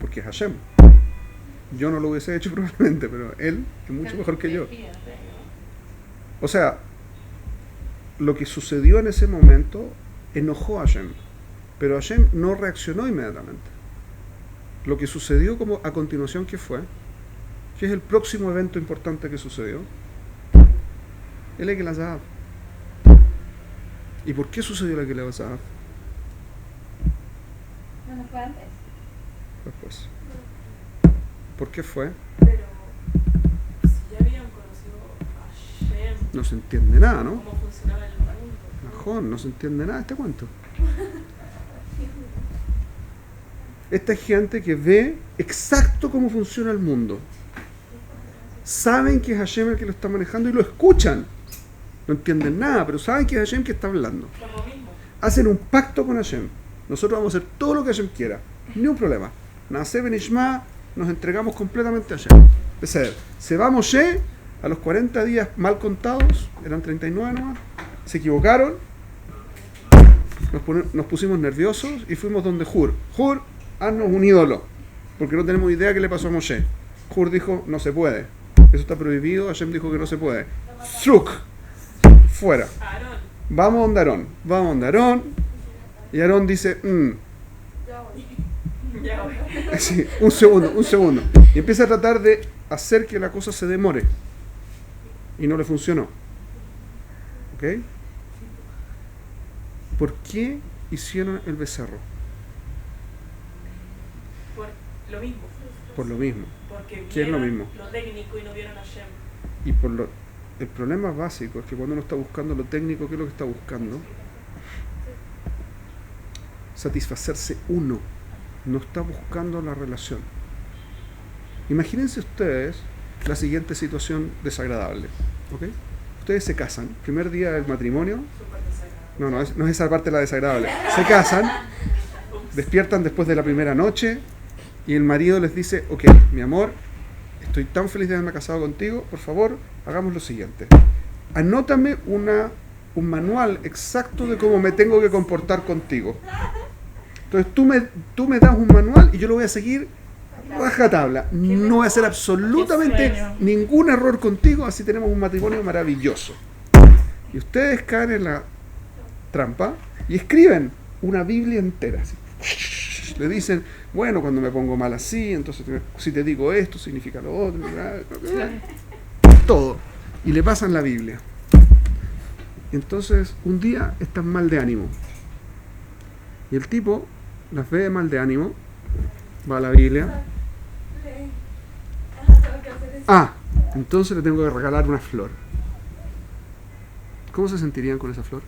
A: Porque es Hashem. Yo no lo hubiese hecho probablemente, pero él es mucho mejor que yo. O sea, lo que sucedió en ese momento enojó a Hashem, pero Hashem no reaccionó inmediatamente. Lo que sucedió como a continuación, ¿qué fue? ¿Qué es el próximo evento importante que sucedió? El Egel HaZahav. ¿Y por qué sucedió el Egel HaZahav?
C: No fue antes.
A: Después. ¿Por qué fue?
B: Pero si ya habían conocido a Hashem,
A: No se entiende nada, ¿no?
B: cómo funcionaba el mundo.
A: Majón, no se entiende nada de este cuento. Esta es gente que ve exacto cómo funciona el mundo. Saben que es Hashem el que lo está manejando y lo escuchan. No entienden nada, pero saben que es Hashem que está hablando.
B: Por lo mismo.
A: Hacen un pacto con Hashem. Nosotros vamos a hacer todo lo que Hashem quiera. Ni un problema. Naaseh Benishma, nos entregamos completamente a Hashem. Se va Moshe, a los 40 días mal contados, eran 39 nomás, se equivocaron, nos pusimos nerviosos y fuimos donde Hur. Hur, haznos un ídolo, porque no tenemos idea qué le pasó a Moshe. Hur dijo, no se puede, eso está prohibido. Hashem dijo que no se puede. Zruk, fuera.
B: Aarón.
A: Vamos donde Aarón, y Aarón dice,
B: Ya voy.
A: sí, un segundo. Y empieza a tratar de hacer que la cosa se demore. Y no le funcionó. ¿Ok? ¿Por qué hicieron el becerro?
B: Por lo mismo.
A: Por lo mismo.
B: Porque
A: ¿Qué es lo
B: vieron
A: mismo?
B: lo técnico y no vieron a Hashem.
A: Y el problema básico es que cuando uno está buscando lo técnico, ¿qué es lo que está buscando? Satisfacerse uno. No está buscando la relación. Imagínense ustedes la siguiente situación desagradable. ¿Ok? Ustedes se casan, primer día del matrimonio.
B: Súper desagradable.
A: No es esa parte la desagradable. Se casan, despiertan después de la primera noche y el marido les dice, ok, mi amor, estoy tan feliz de haberme casado contigo, por favor, hagamos lo siguiente. Anótame un manual exacto de cómo me tengo que comportar contigo. Entonces tú me das un manual y yo lo voy a seguir rajatabla. No voy a hacer absolutamente ningún error contigo, así tenemos un matrimonio maravilloso. Y ustedes caen en la trampa y escriben una Biblia entera. Así. Le dicen, bueno, cuando me pongo mal así, entonces si te digo esto, significa lo otro. Todo. Y le pasan la Biblia. Entonces, un día están mal de ánimo. Y el tipo las ve mal de ánimo, va a la Biblia. Entonces le tengo que regalar una flor. ¿Cómo se sentirían con esa flor?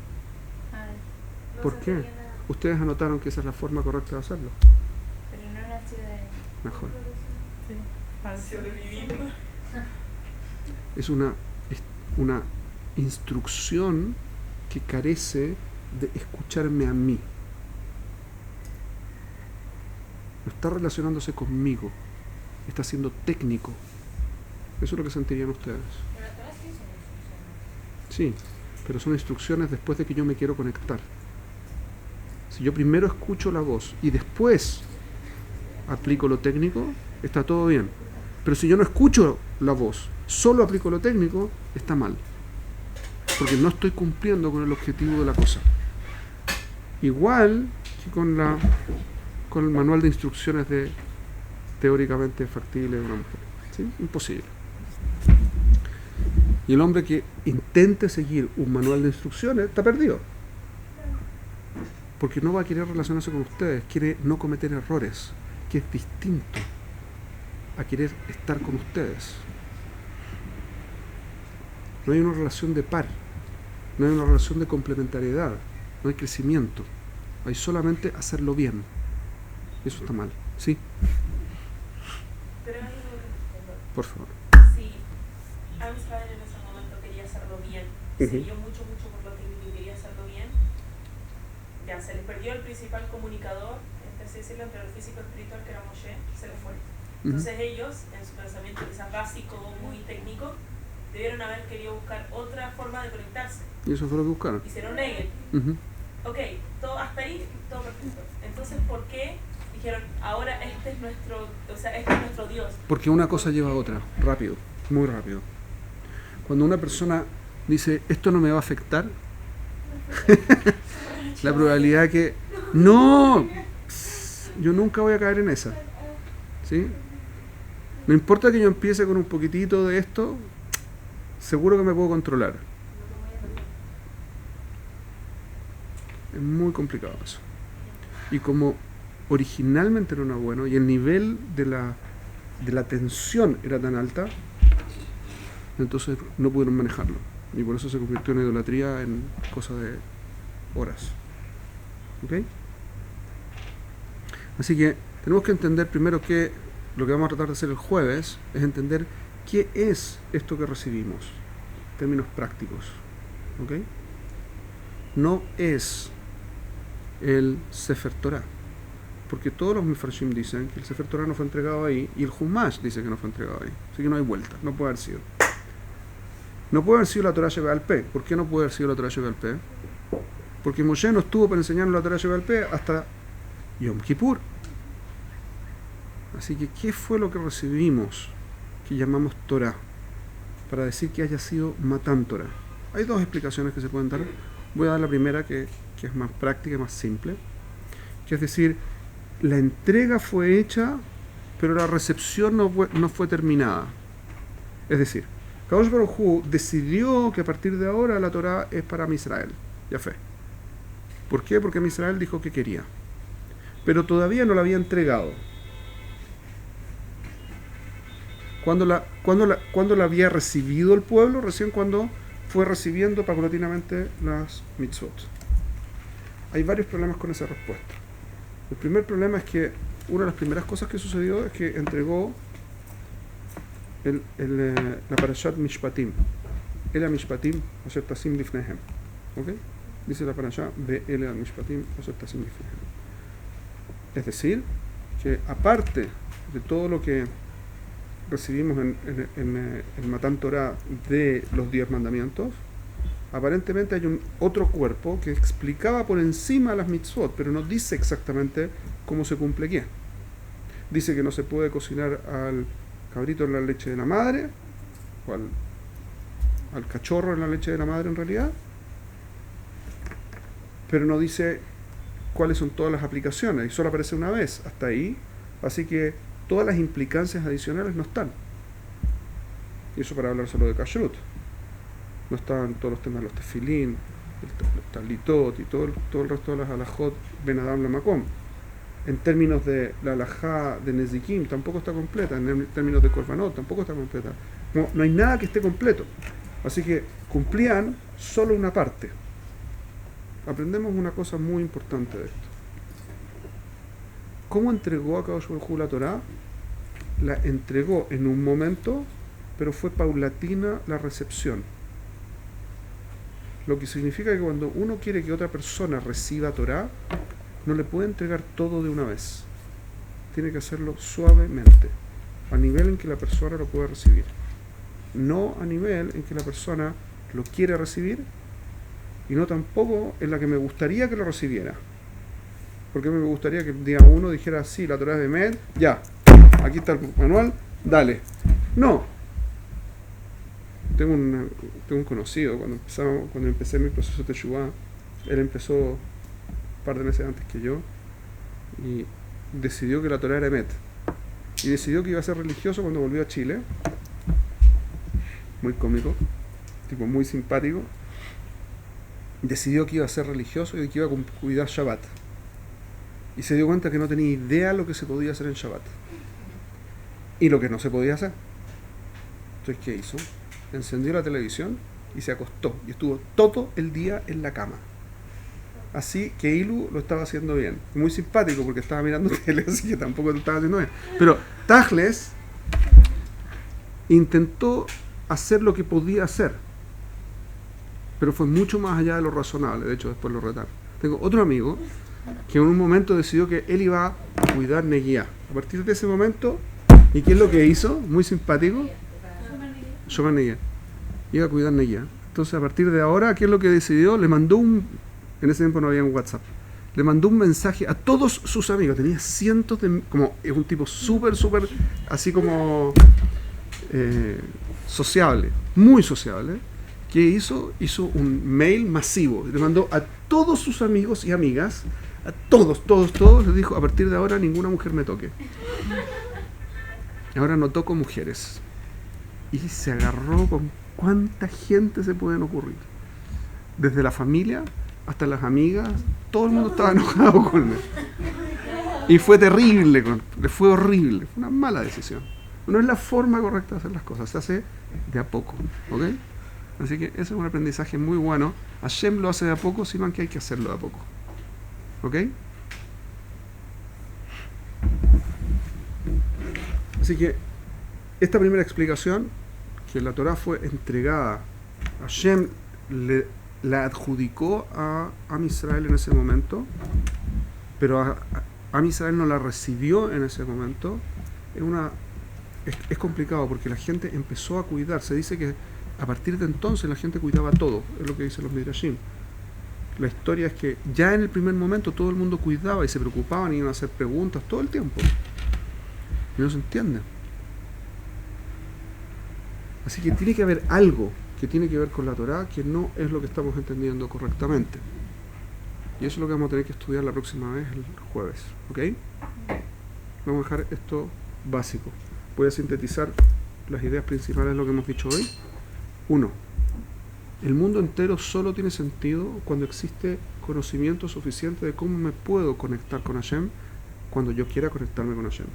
A: ¿Por qué? Ustedes anotaron que esa es la forma correcta de hacerlo.
C: Pero no nació de...
A: Mejor.
B: Sobrevivimos.
A: Es una instrucción que carece de escucharme a mí. No está relacionándose conmigo. Está siendo técnico. Eso es lo que sentirían ustedes.
C: Pero la Torah sí son instrucciones.
A: Sí, pero son instrucciones después de que yo me quiero conectar. Si yo primero escucho la voz y después aplico lo técnico, está todo bien. Pero si yo no escucho la voz, solo aplico lo técnico, está mal. Porque no estoy cumpliendo con el objetivo de la cosa. Igual que con el manual de instrucciones de teóricamente factible de una mujer. ¿Sí? Imposible. Y el hombre que intente seguir un manual de instrucciones está perdido. Porque no va a querer relacionarse con ustedes, quiere no cometer errores, que es distinto a querer estar con ustedes. No hay una relación de par, no hay una relación de complementariedad, no hay crecimiento, hay solamente hacerlo bien. Eso está mal, ¿sí?
B: Pero hay algo que no entiendo.
A: Por favor.
B: Si Am Israel en ese momento quería hacerlo bien,
A: Ujú.
B: siguió mucho por lo técnico y quería hacerlo bien, ya se les perdió el principal comunicador, así decirlo, entre el físico y espiritual, que era Moshe, se les fue. Entonces ellos, en su pensamiento quizás básico, muy técnico, debieron haber querido buscar otra forma de conectarse.
A: Y eso fue lo que buscaron.
B: Hicieron Negel.
A: Ujú.
B: Ok, todo hasta ahí, todo perfecto. Entonces, ¿por qué dijeron, ahora este es nuestro Dios?
A: Porque una cosa lleva a otra, rápido, muy rápido. Cuando una persona dice, esto no me va a afectar, la probabilidad que, no, yo nunca voy a caer en esa. ¿Sí? No importa que yo empiece con un poquitito de esto, seguro que me puedo controlar. Es muy complicado eso. Y como originalmente no era bueno y el nivel de la tensión era tan alta, entonces no pudieron manejarlo. Y por eso se convirtió en idolatría en cosa de horas. ¿Ok? Así que tenemos que entender primero que lo que vamos a tratar de hacer el jueves es entender qué es esto que recibimos, en términos prácticos. ¿Ok? No es el Sefer Torah, porque todos los Mefarshim dicen que el Sefer Torah no fue entregado ahí y el Humash dice que no fue entregado ahí, así que no hay vuelta, no puede haber sido. No puede haber sido la Torah Shebe'al Peh. ¿Por qué no puede haber sido la Torah Shebe'al Peh? Porque Moshe no estuvo para enseñarnos la Torah Shebe'al Peh hasta Yom Kippur. Así que, ¿qué fue lo que recibimos que llamamos Torah? Para decir que haya sido Matan Torah. Hay dos explicaciones que se pueden dar. Voy a dar la primera, que es más práctica y más simple. Que es decir, la entrega fue hecha, pero la recepción no fue terminada. Es decir, Kadosh Baruj Hu decidió que a partir de ahora la Torah es para Israel. Ya fue. ¿Por qué? Porque Israel dijo que quería. Pero todavía no la había entregado. ¿Cuándo la había recibido el pueblo? Recién cuando fue recibiendo paulatinamente las mitzvot. Hay varios problemas con esa respuesta. El primer problema es que una de las primeras cosas que sucedió es que entregó la Parashat Mishpatim. Ela Mishpatim Asher Tasim Lifnehem. ¿Ok? Dice la Parashat de Ela Mishpatim Asher Tasim Lifnehem. Es decir, que aparte de todo lo que recibimos en el Matan Torah de los 10 mandamientos, aparentemente hay otro cuerpo que explicaba por encima las mitzvot, pero no dice exactamente cómo se cumple qué. Dice que no se puede cocinar al cabrito en la leche de la madre, o al cachorro en la leche de la madre en realidad, pero no dice cuáles son todas las aplicaciones, y solo aparece una vez, hasta ahí, así que todas las implicancias adicionales no están. Y eso para hablar solo de kashrut. No estaban todos los temas de los tefilín, el talitot y todo el resto de las halajot ben Adam la makom. En términos de la halajá de Nezikim tampoco está completa, en términos de korbanot tampoco está completa. No hay nada que esté completo. Así que cumplían solo una parte. Aprendemos una cosa muy importante de esto. ¿Cómo entregó a Kadosh Baruj Hu la Torah? La entregó en un momento, pero fue paulatina la recepción. Lo que significa que cuando uno quiere que otra persona reciba Torah, no le puede entregar todo de una vez. Tiene que hacerlo suavemente, a nivel en que la persona lo pueda recibir. No a nivel en que la persona lo quiere recibir, y no tampoco en la que me gustaría que lo recibiera. Porque me gustaría que el día uno dijera, sí, la Torah es de Med, ya, aquí está el manual, dale. No. Tengo un conocido, cuando empecé mi proceso de Teshuvah, él empezó un par de meses antes que yo, y decidió que la Torah era Emet. Y decidió que iba a ser religioso cuando volvió a Chile. Muy cómico. tipo muy simpático, decidió que iba a ser religioso y que iba a cuidar Shabbat. Y se dio cuenta que no tenía idea lo que se podía hacer en Shabbat. Y lo que no se podía hacer. Entonces, ¿qué hizo? Encendió la televisión y se acostó. Y estuvo todo el día en la cama. Así que Ilu lo estaba haciendo bien. Muy simpático porque estaba mirando tele, así que tampoco lo estaba haciendo bien. Pero Tajles intentó hacer lo que podía hacer. Pero fue mucho más allá de lo razonable. De hecho, después lo retaron. Tengo otro amigo que en un momento decidió que él iba a cuidar Neguía. A partir de ese momento, ¿y qué es lo que hizo? Muy simpático. Shomer Neguía. Iba a cuidar Neguía. Entonces, a partir de ahora, ¿qué es lo que decidió? Le mandó en ese tiempo no había un WhatsApp. Le mandó un mensaje a todos sus amigos. Tenía cientos de... Como es un tipo súper, así como sociable. Muy sociable. ¿Qué hizo? Hizo un mail masivo. Le mandó a todos sus amigos y amigas, a todos, les dijo, a partir de ahora ninguna mujer me toque. Ahora no toco mujeres. Y se agarró con cuánta gente se pueden ocurrir. Desde la familia hasta las amigas, todo el mundo estaba enojado con él. Y fue terrible, fue horrible, fue una mala decisión. No es la forma correcta de hacer las cosas, se hace de a poco, ¿ok? Así que ese es un aprendizaje muy bueno. Hashem lo hace de a poco, sino que hay que hacerlo de a poco, ¿ok? Así que esta primera explicación, que la Torah fue entregada, Hashem la adjudicó a Am Israel en ese momento, pero Am Israel no la recibió en ese momento. Es complicado porque la gente empezó a cuidar. Se dice que a partir de entonces la gente cuidaba todo, es lo que dicen los Midrashim. La historia es que ya en el primer momento todo el mundo cuidaba y se preocupaban y iban a hacer preguntas todo el tiempo. Y no se entiende. Así que tiene que haber algo que tiene que ver con la Torá que no es lo que estamos entendiendo correctamente. Y eso es lo que vamos a tener que estudiar la próxima vez, el jueves. ¿Ok? Vamos a dejar esto básico. Voy a sintetizar las ideas principales de lo que hemos dicho hoy. 1. El mundo entero solo tiene sentido cuando existe conocimiento suficiente de cómo me puedo conectar con Hashem cuando yo quiera conectarme con Hashem.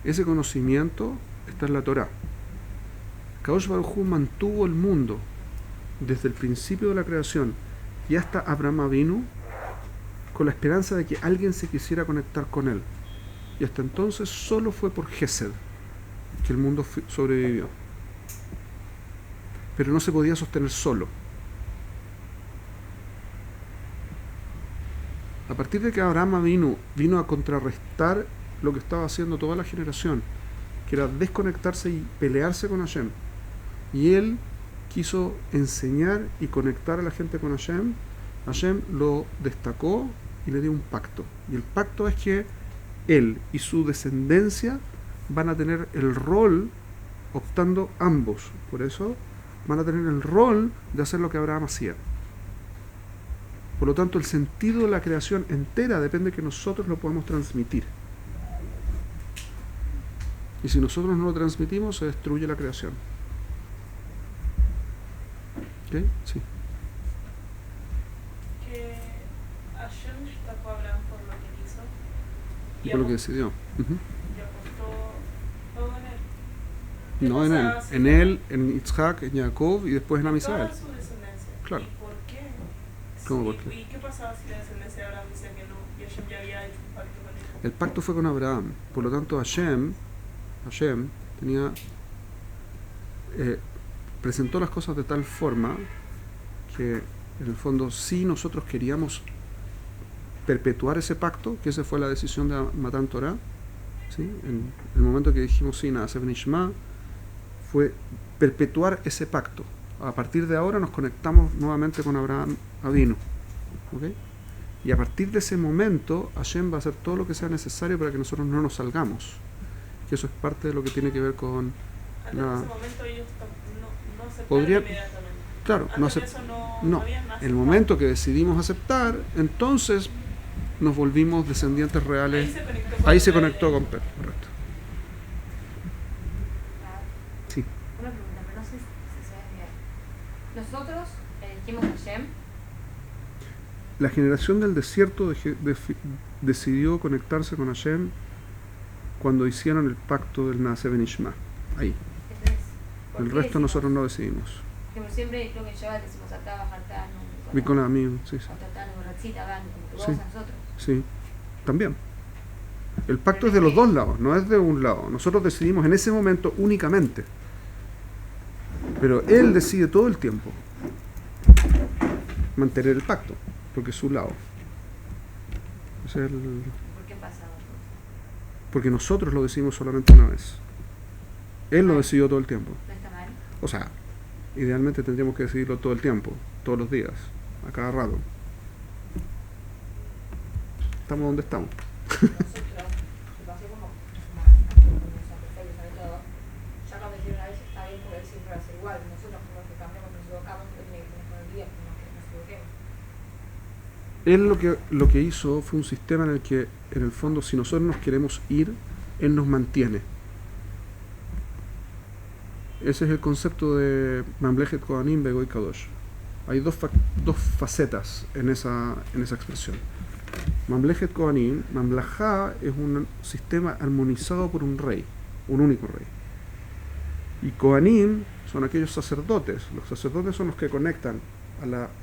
A: Ese conocimiento está en la Torá. Kadosh Baruj Hu mantuvo el mundo desde el principio de la creación y hasta Abraham Avinu con la esperanza de que alguien se quisiera conectar con él. Y hasta entonces solo fue por Gesed que el mundo sobrevivió. Pero no se podía sostener solo. A partir de que Abraham vino a contrarrestar lo que estaba haciendo toda la generación, que era desconectarse y pelearse con Hashem, y él quiso enseñar y conectar a la gente con Hashem, Hashem lo destacó y le dio un pacto. Y el pacto es que él y su descendencia van a tener el rol, optando ambos, por eso van a tener el rol de hacer lo que Abraham hacía. Por lo tanto, el sentido de la creación entera depende de que nosotros lo podamos transmitir. Y si nosotros no lo transmitimos, se destruye la creación. ¿Ok? Sí.
B: Que Hashem destacó a Abraham por lo que hizo.
A: Y por lo que decidió.
B: Y apostó todo en él.
A: No en él. En él, en Yitzhak, en Jacob y después en Am Israel.
B: Toda su descendencia.
A: Claro.
B: ¿Y por qué?
A: ¿Cómo
B: Sí,
A: por qué?
B: ¿Y qué pasaba si la descendencia de Abraham decía que no? Y Hashem ya había hecho un pacto con él.
A: El pacto fue con Abraham. Por lo tanto, Hashem tenía presentó las cosas de tal forma que en el fondo sí nosotros queríamos perpetuar ese pacto, que esa fue la decisión de Matan Torah, ¿sí? En el momento que dijimos sí, Naaseh Nishma, fue perpetuar ese pacto. A partir de ahora nos conectamos nuevamente con Abraham Avinu, ¿okay? Y a partir de ese momento Hashem va a hacer todo lo que sea necesario para que nosotros no nos salgamos, que eso es parte de lo que tiene que ver con
B: Antes de ese momento ellos no aceptaron
A: podrían,
B: inmediatamente.
A: claro,
B: Antes
A: no,
B: de eso
A: no.
B: habían
A: El
B: aceptado.
A: momento que decidimos aceptar, entonces nos volvimos descendientes reales. Ahí se conectó con Pedro, correcto. Sí.
C: Nosotros elegimos a Hashem.
A: La generación del desierto decidió conectarse con Hashem cuando hicieron el pacto del Naaseh Benishma. Ahí.
C: Entonces, ¿por
A: El
C: qué
A: resto
C: decimos?
A: nosotros no decidimos.
C: Como siempre creo que en Shabbat decimos Atá, Bajartá,
A: Con amigos, sí, sí.
C: Atatá, Ratzita, Van, como que
A: Sí.
C: vamos a nosotros.
A: Sí, también. El pacto es de los dos lados, no es de un lado. Nosotros decidimos en ese momento únicamente. Pero él decide todo el tiempo mantener el pacto, porque es su lado. Ese es
C: ¿Por qué pasa?
A: porque nosotros lo decidimos solamente una vez. Él lo decidió todo el tiempo.
C: ¿No está mal?
A: O sea, idealmente tendríamos que decidirlo todo el tiempo, todos los días, a cada rato. Estamos donde estamos.
E: Nosotros, lo hacemos como perfecto, sabe todo. Ya cuando decir una vez está bien porque él siempre va a ser igual. Nosotros como que cambiamos, nos equivocamos, pero tiene que tener con el día, que nos equivoquemos.
A: Él lo que hizo fue un sistema en el que, en el fondo, si nosotros nos queremos ir, él nos mantiene. Ese es el concepto de Mamlechet Kohanim Begoy Kadosh. Hay dos facetas en esa expresión. Mamlechet Kohanim, Mamlajá es un sistema armonizado por un rey, un único rey. Y Kohanim son aquellos sacerdotes. Los sacerdotes son los que conectan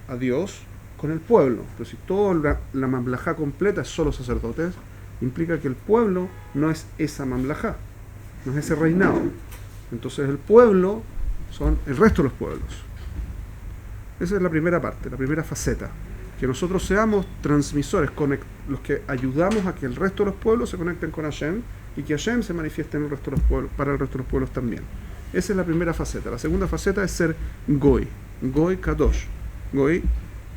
A: a Dios con el pueblo. Pero si toda la Mamlajá completa es solo sacerdotes, implica que el pueblo no es esa Mamlajá, no es ese reinado. Entonces el pueblo son el resto de los pueblos. Esa es la primera parte, la primera faceta. Que nosotros seamos transmisores, los que ayudamos a que el resto de los pueblos se conecten con Hashem y que Hashem se manifieste en el resto de los pueblos, para el resto de los pueblos también. Esa es la primera faceta. La segunda faceta es ser Goy, Goy Kadosh. Goy,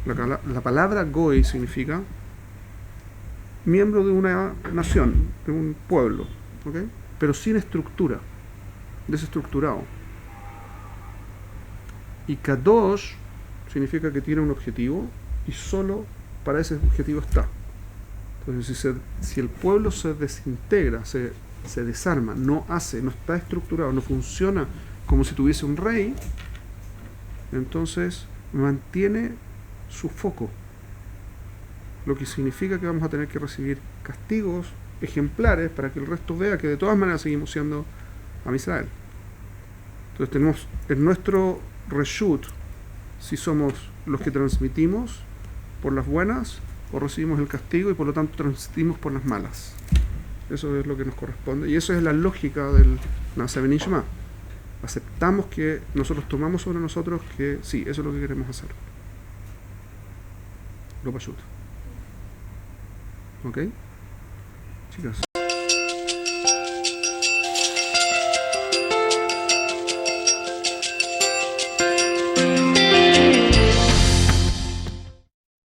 A: la palabra Goy significa miembro de una nación, de un pueblo, ¿okay? Pero sin estructura, desestructurado. Y Kadosh significa que tiene un objetivo y solo para ese objetivo está. Entonces, si el pueblo se desintegra, se desarma, no está estructurado, no funciona como si tuviese un rey, entonces mantiene su foco, lo que significa que vamos a tener que recibir castigos ejemplares para que el resto vea que de todas maneras seguimos siendo Am Israel. Entonces tenemos en nuestro reshut si somos los que transmitimos por las buenas o recibimos el castigo y por lo tanto transmitimos por las malas. Eso es lo que nos corresponde y eso es la lógica del Naaseh Benishma. Aceptamos que nosotros tomamos sobre nosotros que sí, eso es lo que queremos hacer. Lo pashut. ¿Ok? Chicas.